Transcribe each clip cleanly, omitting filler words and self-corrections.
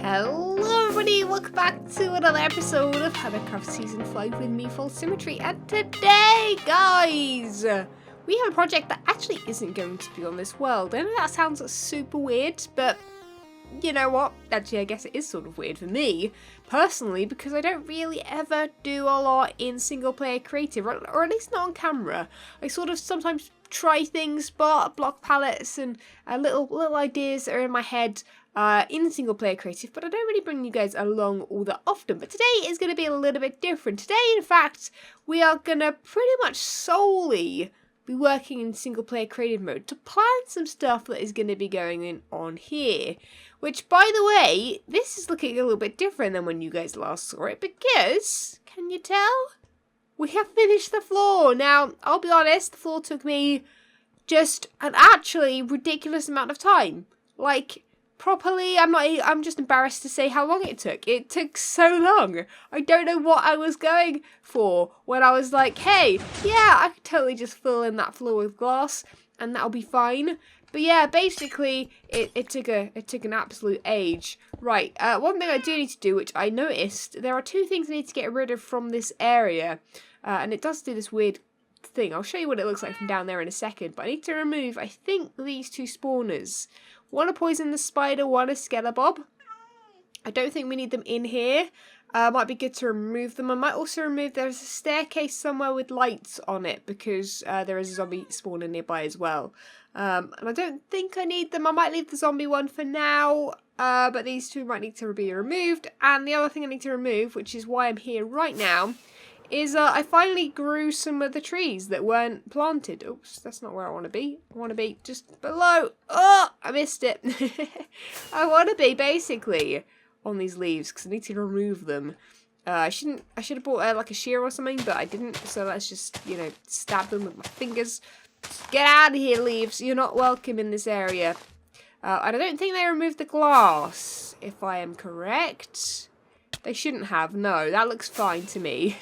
Hello everybody, welcome back to another episode of Hermitcraft Season 5 with me, FalseSymmetry, and today, guys, we have a project that actually isn't going to be on this world. I know that sounds super weird, but you know what? Actually, I guess it is sort of weird for me, personally, because I don't really ever do a lot in single-player creative, or at least not on camera. I sort of sometimes try things, but block palettes and little ideas that are in my head in single-player creative, but I don't really bring you guys along all that often. But today is going to be a little bit different. Today, in fact, we are going to pretty much solely be working in single-player creative mode to plan some stuff that is going to be going on here. Which, by the way, this is looking a little bit different than when you guys last saw it, because, can you tell? We have finished the floor. Now, I'll be honest, the floor took me just an actually ridiculous amount of time. Like, properly, I'm just embarrassed to say how long it took. It took so long. I don't know what I was going for when I was like, hey, yeah, I could totally just fill in that floor with glass and that'll be fine. But yeah, basically, it took an absolute age. Right, one thing I do need to do, which I noticed, there are two things I need to get rid of from this area. And it does do this weird thing. I'll show you what it looks like from down there in a second. But I need to remove, I think, these two spawners. One a poison the spider, one a skeleton. I don't think we need them in here. Might be good to remove them. I might also remove, there's a staircase somewhere with lights on it because there is a zombie spawner nearby as well. And I don't think I need them. I might leave the zombie one for now, but these two might need to be removed. And the other thing I need to remove, which is why I'm here right now, is I finally grew some of the trees that weren't planted. Oops, that's not where I want to be. I want to be just below. Oh, I missed it. I want to be basically on these leaves because I need to remove them. I should have bought like a shear or something, but I didn't. So let's just, stab them with my fingers. Get out of here, leaves. You're not welcome in this area. And I don't think they removed the glass, if I am correct. They shouldn't have. No, that looks fine to me.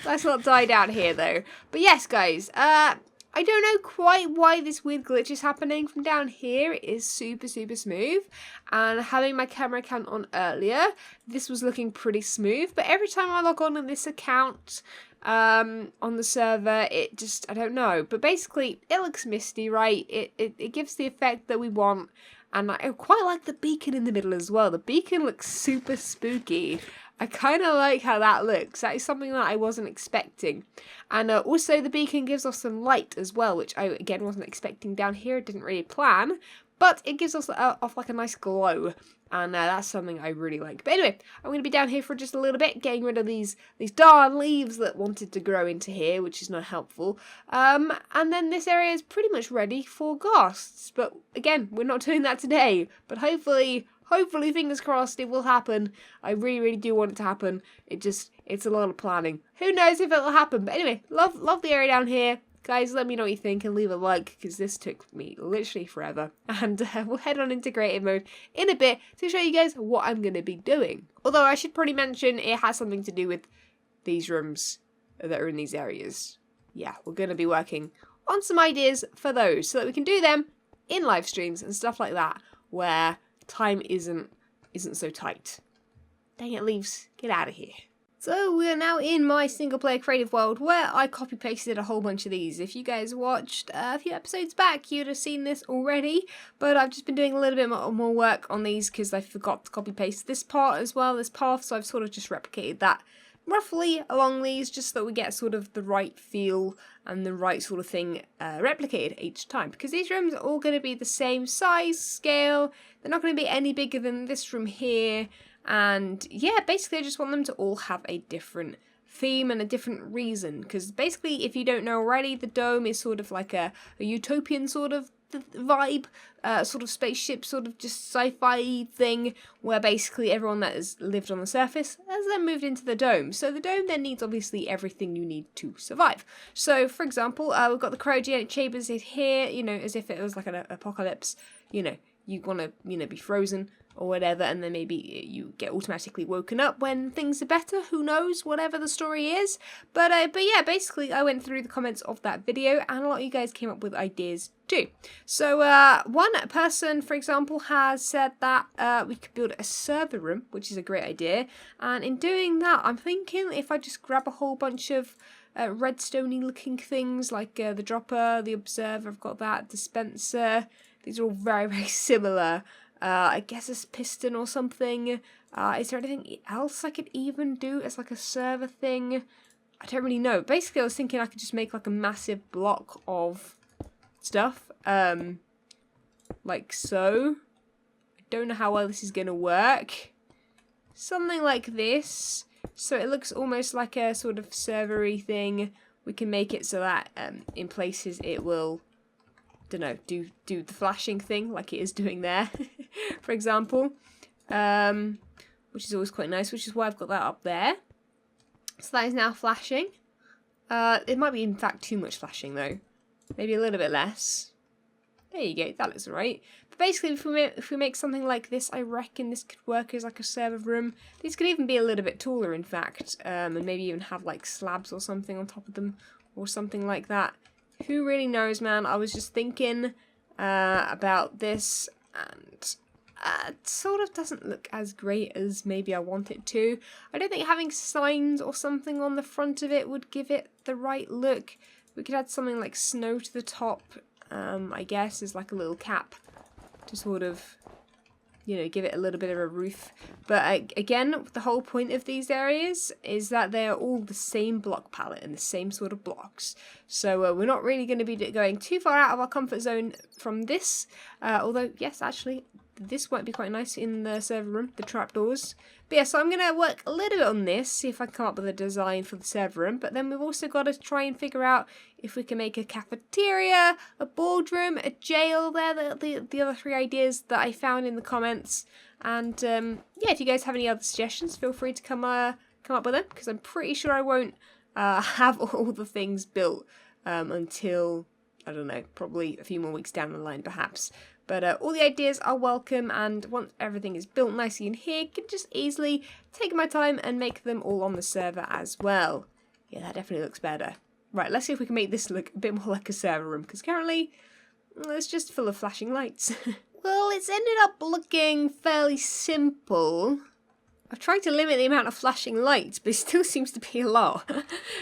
Let's not die down here, though. But yes, guys, I don't know quite why this weird glitch is happening from down here. It is super, super smooth. And having my camera account on earlier, this was looking pretty smooth. But every time I log on this account on the server, it just, I don't know. But basically, it looks misty, right? It gives the effect that we want. And I quite like the beacon in the middle as well. The beacon looks super spooky. I kind of like how that looks. That is something that I wasn't expecting. And also the beacon gives off some light as well, which I, again, wasn't expecting down here. Didn't really plan. But it gives us off like a nice glow. And that's something I really like. But anyway, I'm going to be down here for just a little bit, getting rid of these darn leaves that wanted to grow into here, which is not helpful. And then this area is pretty much ready for ghosts. But again, we're not doing that today. But hopefully, fingers crossed, it will happen. I really, really do want it to happen. It's a lot of planning. Who knows if it will happen? But anyway, love the area down here. Guys, let me know what you think and leave a like because this took me literally forever. And we'll head on into creative mode in a bit to show you guys what I'm going to be doing. Although I should probably mention it has something to do with these rooms that are in these areas. Yeah, we're going to be working on some ideas for those so that we can do them in live streams and stuff like that where time isn't so tight. Dang it, leaves. Get out of here. So we are now in my single player creative world where I copy pasted a whole bunch of these. If you guys watched a few episodes back, you'd have seen this already, but I've just been doing a little bit more work on these because I forgot to copy paste this part as well, this path, so I've sort of just replicated that roughly along these just so that we get sort of the right feel and the right sort of thing replicated each time, because these rooms are all going to be the same size, scale, they're not going to be any bigger than this room here. And yeah, basically I just want them to all have a different theme and a different reason. Because basically, if you don't know already, the dome is sort of like a utopian sort of vibe, sort of spaceship, sort of just sci-fi thing, where basically everyone that has lived on the surface has then moved into the dome. So the dome then needs obviously everything you need to survive. So for example, we've got the cryogenic chambers here, as if it was like an apocalypse, you want to, be frozen or whatever, and then maybe you get automatically woken up when things are better. Who knows? Whatever the story is. But yeah, basically I went through the comments of that video, and a lot of you guys came up with ideas too. So one person, for example, has said that we could build a server room, which is a great idea. And in doing that, I'm thinking if I just grab a whole bunch of redstone-y looking things like the dropper, the observer, I've got that, dispenser. These are all very, very similar. I guess a piston or something. Is there anything else I could even do as like a server thing? I don't really know. Basically, I was thinking I could just make like a massive block of stuff. Like so. I don't know how well this is going to work. Something like this. So it looks almost like a sort of server-y thing. We can make it so that in places it will, don't know, do the flashing thing like it is doing there, for example. Which is always quite nice, which is why I've got that up there. So that is now flashing. It might be in fact too much flashing though. Maybe a little bit less. There you go, that looks alright. But basically, if we make something like this, I reckon this could work as like a server room. These could even be a little bit taller, in fact, and maybe even have like slabs or something on top of them, or something like that. Who really knows, man? I was just thinking about this, and it sort of doesn't look as great as maybe I want it to. I don't think having signs or something on the front of it would give it the right look. We could add something like snow to the top. I guess, is like a little cap to sort of, you know, give it a little bit of a roof. But again, the whole point of these areas is that they're all the same block palette and the same sort of blocks. So we're not really going to be going too far out of our comfort zone from this. Although, yes, actually, this might be quite nice in the server room, the trapdoors. But yeah, so I'm going to work a little bit on this, see if I can come up with a design for the server room. But then we've also got to try and figure out if we can make a cafeteria, a boardroom, a jail. They're the other three ideas that I found in the comments. And yeah, if you guys have any other suggestions, feel free to come up with them, because I'm pretty sure I won't have all the things built until, I don't know, probably a few more weeks down the line, perhaps. But all the ideas are welcome, and once everything is built nicely in here, I can just easily take my time and make them all on the server as well. Yeah, that definitely looks better. Right, let's see if we can make this look a bit more like a server room, because currently it's just full of flashing lights. Well, it's ended up looking fairly simple. I've tried to limit the amount of flashing lights, but it still seems to be a lot.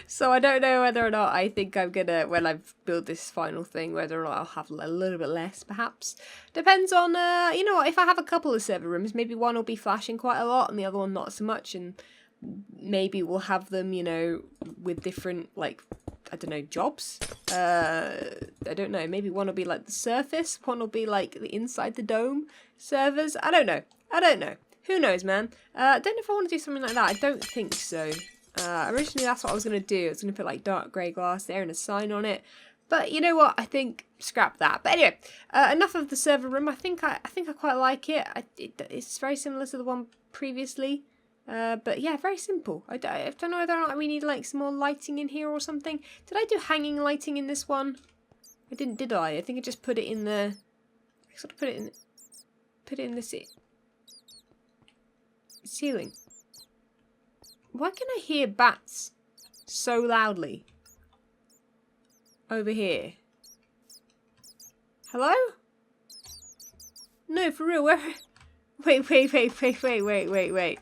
So I don't know whether or not I think I'm gonna, when I build this final thing, whether or not I'll have a little bit less, perhaps. Depends on, you know what, if I have a couple of server rooms, maybe one will be flashing quite a lot and the other one not so much, and maybe we'll have them, you know, with different, like, I don't know, jobs? I don't know, maybe one will be like the surface, one will be like the inside the dome servers. I don't know. Who knows, man? I don't know if I want to do something like that. I don't think so. Originally, that's what I was going to do. I was going to put like dark grey glass there and a sign on it. But you know what? I think scrap that. But anyway, enough of the server room. I think I quite like it. It's very similar to the one previously. But yeah, very simple. I don't know whether or not we need like some more lighting in here or something. Did I do hanging lighting in this one? I didn't, did I? I think I just put it in the. I sort of put it in the ceiling. Why can I hear bats so loudly over here? Hello? No, for real, where? Wait.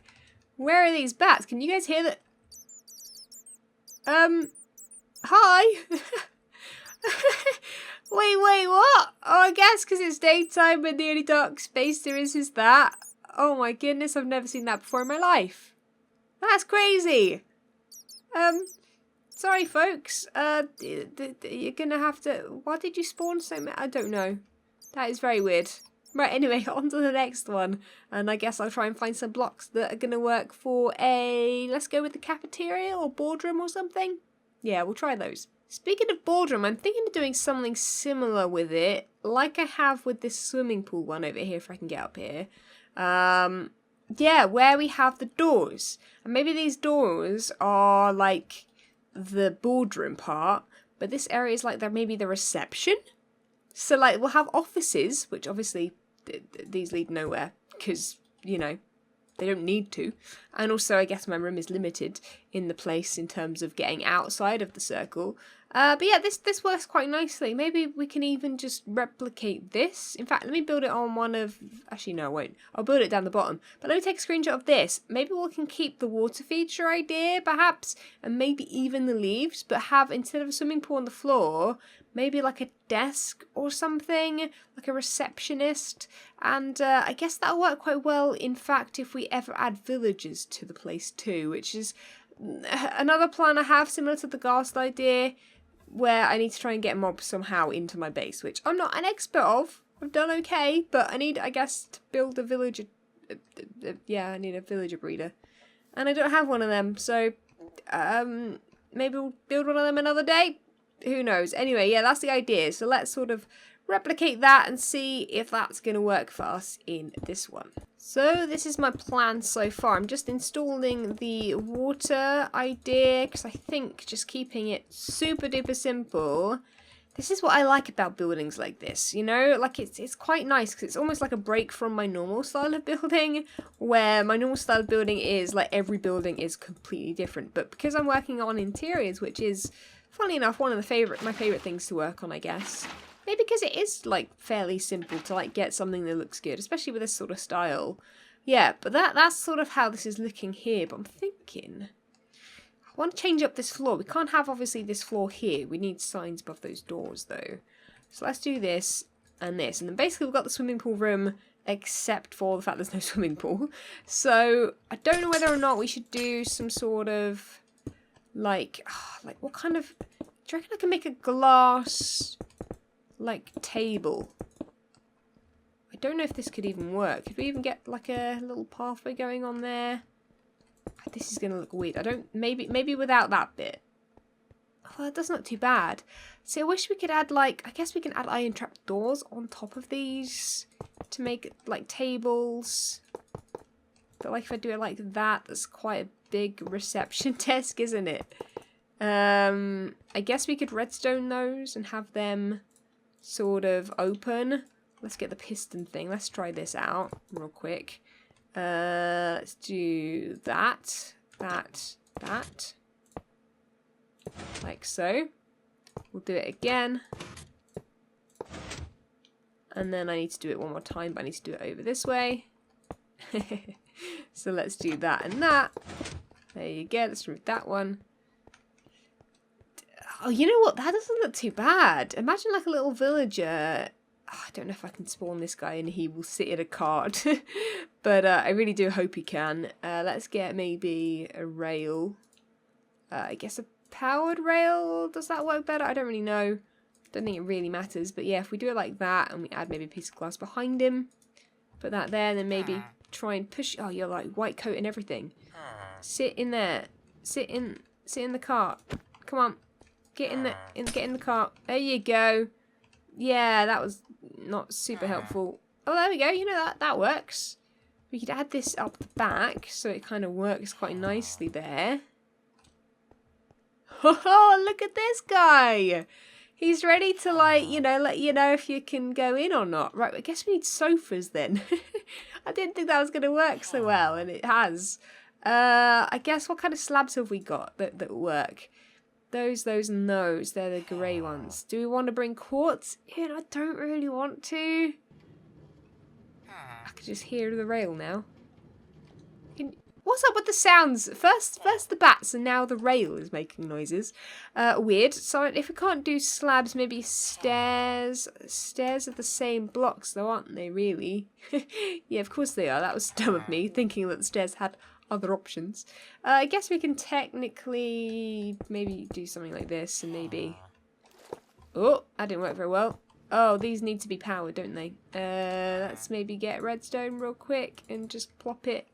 Where are these bats? Can you guys hear that? Hi? Wait, what? Oh, I guess because it's daytime and the only dark space there is that. Oh my goodness, I've never seen that before in my life. That's crazy. Sorry folks. You're gonna have to... Why did you spawn so many? I don't know. That is very weird. Right, anyway, on to the next one. And I guess I'll try and find some blocks that are gonna work for a... Let's go with the cafeteria or boardroom or something. Yeah, we'll try those. Speaking of boardroom, I'm thinking of doing something similar with it, like I have with this swimming pool one over here, if I can get up here. Yeah, where we have the doors. And maybe these doors are like the boardroom part, but this area is like maybe the reception. So like we'll have offices, which obviously these lead nowhere because you know, they don't need to. And also, I guess my room is limited in the place in terms of getting outside of the circle. But yeah, this works quite nicely. Maybe we can even just replicate this. In fact, let me build it on one of... Actually, no, I won't. I'll build it down the bottom. But let me take a screenshot of this. Maybe we can keep the water feature idea, perhaps, and maybe even the leaves, but have, instead of a swimming pool on the floor, maybe like a desk or something, like a receptionist. And I guess that'll work quite well, in fact, if we ever add villagers to the place too, which is another plan I have, similar to the ghast idea, where I need to try and get mobs somehow into my base, which I'm not an expert of. I've done okay, but I need, I guess, to build a villager. Yeah, I need a villager breeder. And I don't have one of them, so maybe we'll build one of them another day. Who knows? Anyway, yeah, that's the idea. So let's sort of replicate that and see if that's going to work for us in this one. So this is my plan so far. I'm just installing the water idea because I think just keeping it super duper simple. This is what I like about buildings like this, you know, like it's quite nice because it's almost like a break from my normal style of building, where my normal style of building is like every building is completely different. But because I'm working on interiors, which is, funny enough, one of my favorite things to work on, I guess. Maybe because it is like fairly simple to like get something that looks good, especially with this sort of style. Yeah, but that's sort of how this is looking here. But I'm thinking, I want to change up this floor. We can't have obviously this floor here. We need signs above those doors though. So let's do this and this, and then basically we've got the swimming pool room, except for the fact there's no swimming pool. So I don't know whether or not we should do some sort of like what kind of? Do you reckon I can make a glass like table? I don't know if this could even work. Could we even get like a little pathway going on there? This is gonna look weird. I don't, maybe without that bit. Well, that's not too bad. See, I wish we could add like, I guess we can add iron trap doors on top of these to make like tables. But like if I do it like that, that's quite a big reception desk, isn't it? I guess we could redstone those and have them sort of open. Let's get the piston thing. Let's try this out real quick. Let's do that. Like so. We'll do it again. And then I need to do it one more time, but I need to do it over this way. So let's do that and that. There you go. Let's remove that one. Oh, you know what? That doesn't look too bad. Imagine like a little villager. Oh, I don't know if I can spawn this guy and he will sit in a cart. But I really do hope he can. Let's get maybe a rail. I guess a powered rail. Does that work better? I don't really know. Don't think it really matters. But yeah, if we do it like that and we add maybe a piece of glass behind him. Put that there and then maybe try and push. Oh, you're like white coat and everything. Sit in there. Sit in the cart. Come on. Get in the cart. There you go. Yeah, that was not super helpful. Oh, there we go. You know, that works. We could add this up the back so it kind of works quite nicely there. Oh, look at this guy. He's ready to, like, you know, let you know if you can go in or not. Right, I guess we need sofas then. I didn't think that was going to work so well, and it has. I guess what kind of slabs have we got that work? Those, and those. They're the grey ones. Do we want to bring quartz in? I don't really want to. I can just hear the rail now. What's up with the sounds? First the bats, and now the rail is making noises. Weird. So if we can't do slabs, maybe stairs. Stairs are the same blocks, though, aren't they? Really? Yeah, of course they are. That was dumb of me, thinking that the stairs had other options. I guess we can technically maybe do something like this, and maybe. Oh, that didn't work very well. Oh, these need to be powered, don't they? Let's maybe get redstone real quick and just plop it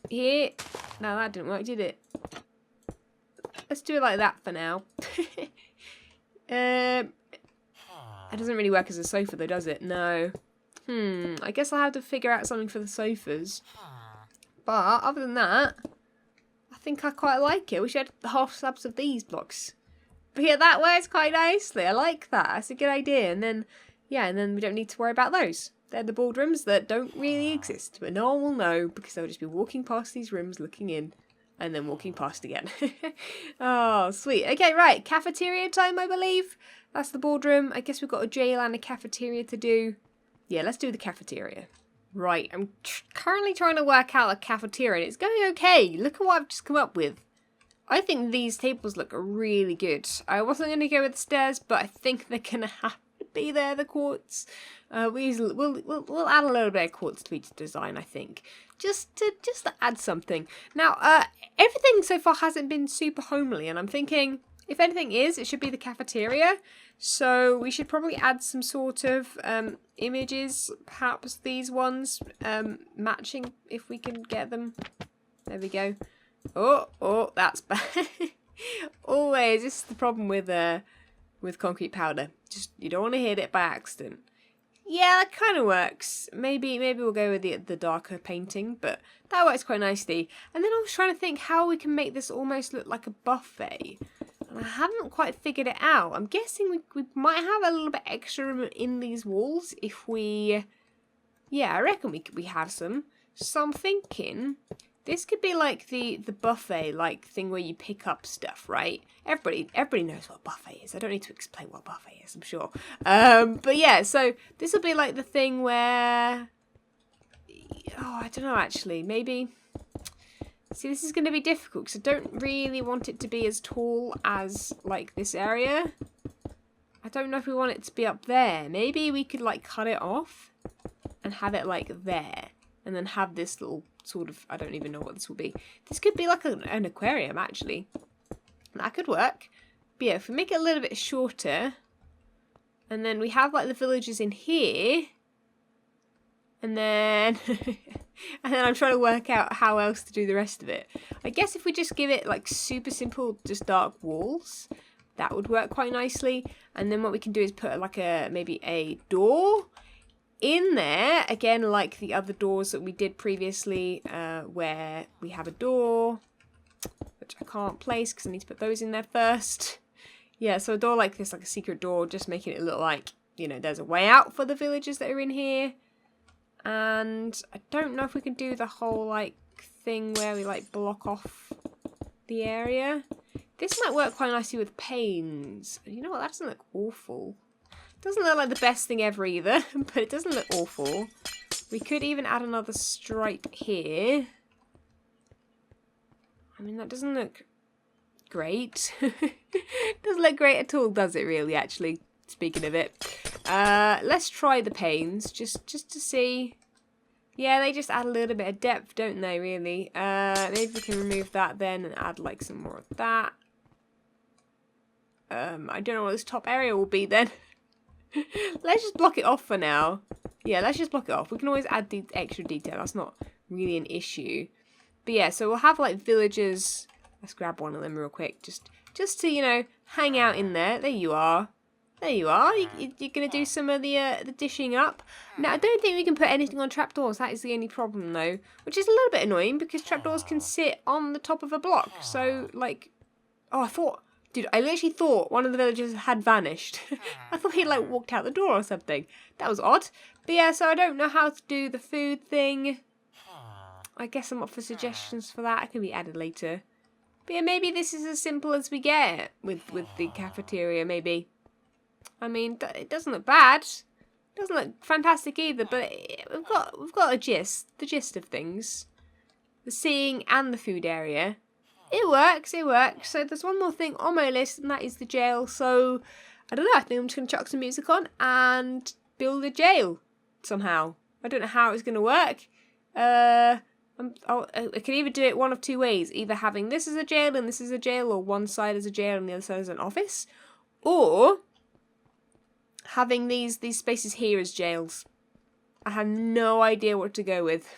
here. No, that didn't work, did it? Let's do it like that for now. It doesn't really work as a sofa though, does it? No. I guess I'll have to figure out something for the sofas. But other than that, I think I quite like it. We should have half slabs of these blocks. But yeah, that works quite nicely. I like that. That's a good idea. And then, yeah, and then we don't need to worry about those. They're the boardrooms that don't really exist, but no one will know because they'll just be walking past these rooms, looking in, and then walking past again. Oh, sweet. Okay, right. Cafeteria time, I believe. That's the boardroom. I guess we've got a jail and a cafeteria to do. Yeah, let's do the cafeteria. Right, I'm currently trying to work out a cafeteria, and it's going okay. Look at what I've just come up with. I think these tables look really good. I wasn't going to go with the stairs, but I think they're going to have to be there, the quartz. We'll add a little bit of quartz to each design, I think. Just to add something. Now, everything so far hasn't been super homely, and I'm thinking, if anything is, it should be the cafeteria. So we should probably add some sort of images, perhaps these ones, matching if we can get them. There we go. Oh, that's bad. Always, this is the problem with concrete powder. Just, you don't want to hit it by accident. Yeah, that kind of works. Maybe we'll go with the darker painting, but that works quite nicely. And then I was trying to think how we can make this almost look like a buffet. And I haven't quite figured it out. I'm guessing we might have a little bit extra room in these walls if we... Yeah, I reckon we have some. So I'm thinking... This could be like the buffet like thing where you pick up stuff, right? Everybody knows what a buffet is. I don't need to explain what a buffet is, I'm sure. But yeah, so this will be like the thing where... Oh, I don't know actually. Maybe... See, this is going to be difficult because I don't really want it to be as tall as like this area. I don't know if we want it to be up there. Maybe we could like cut it off and have it like there. And then have this little sort of, I don't even know what this will be. This could be like an aquarium, actually. That could work. But yeah, if we make it a little bit shorter, and then we have like the villagers in here, and then, and then I'm trying to work out how else to do the rest of it. I guess if we just give it like super simple, just dark walls, that would work quite nicely. And then what we can do is put like maybe a door in there, again, like the other doors that we did previously, where we have a door, which I can't place because I need to put those in there first. Yeah, so a door like this, like a secret door, just making it look like, you know, there's a way out for the villagers that are in here. And I don't know if we can do the whole, like, thing where we, like, block off the area. This might work quite nicely with panes. You know what, that doesn't look awful. Doesn't look like the best thing ever either, but it doesn't look awful. We could even add another stripe here. I mean, that doesn't look great. Doesn't look great at all, does it really, actually, speaking of it. Let's try the panes, just to see. Yeah, they just add a little bit of depth, don't they, really? Maybe we can remove that then and add, like, some more of that. I don't know what this top area will be then. Let's just block it off for now. Yeah, let's just block it off. We can always add the extra detail. That's not really an issue. But yeah, so we'll have like villagers. Let's grab one of them real quick. Just to, you know, hang out in there. There you are. There you are. You're going to do some of the dishing up. Now, I don't think we can put anything on trapdoors. That is the only problem, though. Which is a little bit annoying because trapdoors can sit on the top of a block. So, like... Oh, Dude, I literally thought one of the villagers had vanished. I thought he like walked out the door or something. That was odd. But yeah, so I don't know how to do the food thing. I guess I'm up for suggestions for that. It can be added later. But yeah, maybe this is as simple as we get with the cafeteria, maybe. I mean, it doesn't look bad. It doesn't look fantastic either, but we've got the gist of things. The seeing and the food area. It works. So there's one more thing on my list, and that is the jail. So, I don't know, I think I'm just going to chuck some music on and build a jail somehow. I don't know how it's going to work. I can either do it one of two ways. Either having this as a jail and this is a jail, or one side as a jail and the other side as an office. Or having these spaces here as jails. I have no idea what to go with.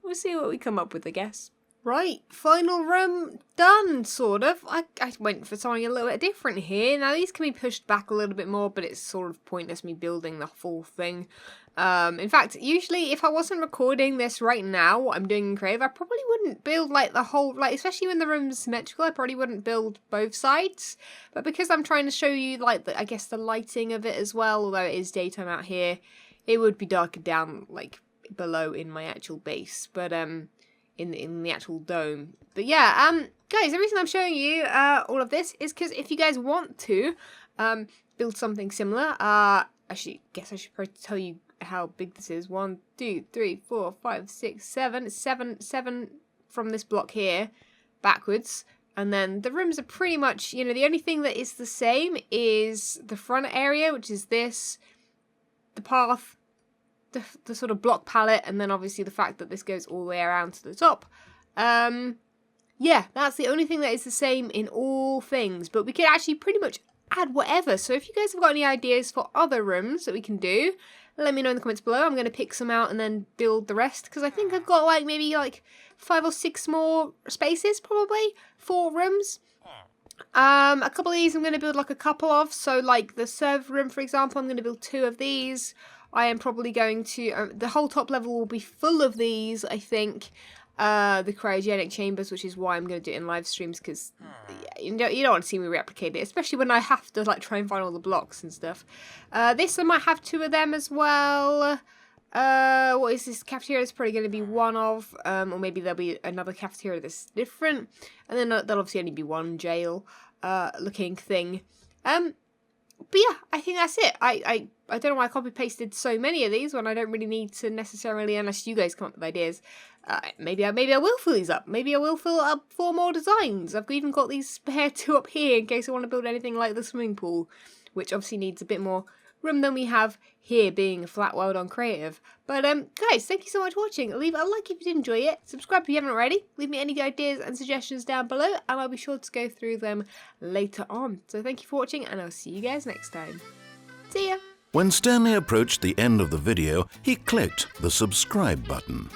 We'll see what we come up with, I guess. Right, final room done, sort of. I went for something a little bit different here. Now, these can be pushed back a little bit more, but it's sort of pointless me building the full thing. In fact, usually if I wasn't recording this right now, what I'm doing in Crave, I probably wouldn't build like the whole, like especially when the room's symmetrical, I probably wouldn't build both sides. But because I'm trying to show you like I guess the lighting of it as well, although it is daytime out here, It would be darker down, like, below in my actual base, but, in the actual dome. But yeah, guys, the reason I'm showing you, all of this is because if you guys want to, build something similar, actually, guess I should probably tell you how big this is. 1, 2, 3, 4, 5, 6, 7. 7 from this block here, backwards. And then the rooms are pretty much, you know, the only thing that is the same is the front area, which is this, the path, the sort of block palette, and then obviously the fact that this goes all the way around to the top. Yeah, that's the only thing that is the same in all things, but we could actually pretty much add whatever. So if you guys have got any ideas for other rooms that we can do, let me know in the comments below. I'm going to pick some out and then build the rest, because I think I've got like maybe like 5 or 6 more spaces, probably 4 rooms. A couple of these I'm going to build like a couple of, so like the server room, for example, I'm going to build 2 of these. I am probably going to, the whole top level will be full of these, I think. The cryogenic chambers, which is why I'm going to do it in live streams, because you don't want to see me replicate it, especially when I have to like try and find all the blocks and stuff. This I might have 2 of them as well. What is this? Cafeteria is probably going to be one of, or maybe there'll be another cafeteria that's different, and then there'll obviously only be one jail looking thing. But yeah, I think that's it. I don't know why I copy pasted so many of these when I don't really need to necessarily, unless you guys come up with ideas. Maybe I will fill these up. Maybe I will fill up 4 more designs. I've even got these spare 2 up here in case I want to build anything like the swimming pool, which obviously needs a bit more room than we have here, being a flat world on creative. But guys, thank you so much for watching. Leave a like if you did enjoy it. Subscribe if you haven't already. Leave me any ideas and suggestions down below, and I'll be sure to go through them later on. So thank you for watching, and I'll see you guys next time. See ya! When Stanley approached the end of the video, he clicked the subscribe button.